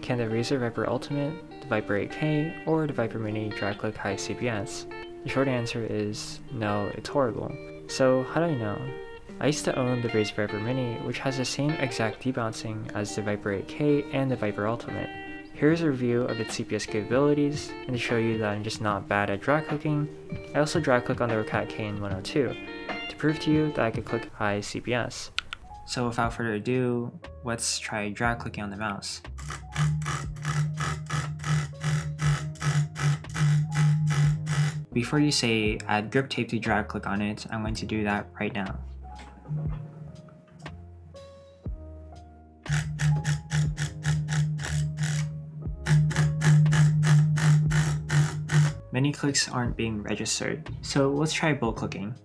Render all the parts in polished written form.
can the Razer Viper Ultimate, the Viper 8K, or the Viper Mini drag click high CPS? The short answer is no, it's horrible. So how do I know? I used to own the Razer Viper Mini, which has the same exact debouncing as the Viper 8K and the Viper Ultimate. Here's a review of its CPS capabilities, and to show you that I'm just not bad at drag clicking, I also drag click on the Roccat Kain 102, to prove to you that I could click high CPS. So without further ado, let's try drag clicking on the mouse. Before you say add grip tape to drag click on it, I'm going to do that right now. Many clicks aren't being registered, so let's try bolt clicking.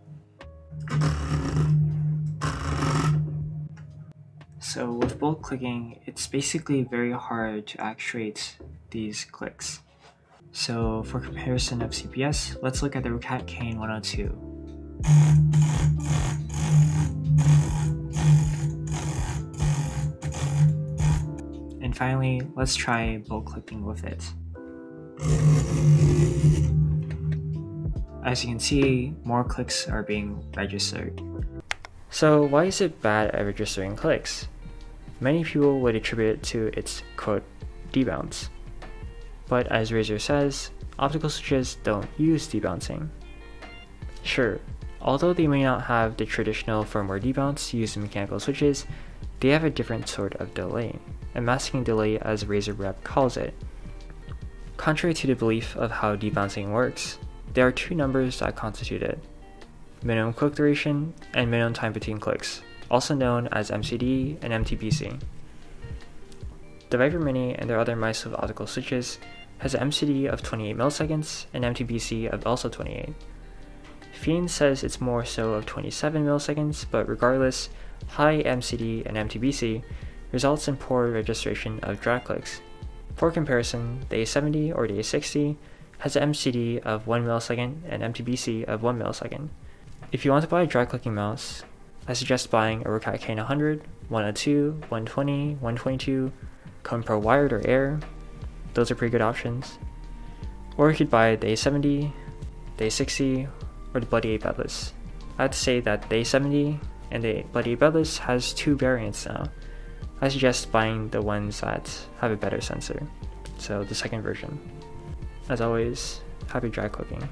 So with bolt clicking, it's basically very hard to actuate these clicks. So for comparison of CPS, let's look at the Roccat Kain 102. And finally, let's try bolt clicking with it. As you can see, more clicks are being registered. So why is it bad at registering clicks? Many people would attribute it to its quote debounce. But as Razer says, optical switches don't use debouncing. Sure, although they may not have the traditional firmware debounce used in mechanical switches, they have a different sort of delay, a masking delay as Razer rep calls it. Contrary to the belief of how debouncing works, there are two numbers that constitute it: minimum click duration and minimum time between clicks, also known as MCD and MTBC. The Viper Mini and their other mice with optical switches has an MCD of 28 milliseconds and MTBC of also 28. Fiend says it's more so of 27 milliseconds, but regardless, high MCD and MTBC results in poor registration of drag clicks. For comparison, the A70 or the A60 has an MCD of 1 millisecond and MTBC of 1 millisecond. If you want to buy a drag clicking mouse, I suggest buying a Roccat Kain 100, 102, 120, 122, Kone Pro Wired or Air. Those are pretty good options. Or you could buy the A70, the A60, or the Bloody 8 bedless. I have to say that the A70 and the Bloody 8 bedless has two variants now. I suggest buying the ones that have a better sensor, so the second version. As always, happy drag clicking.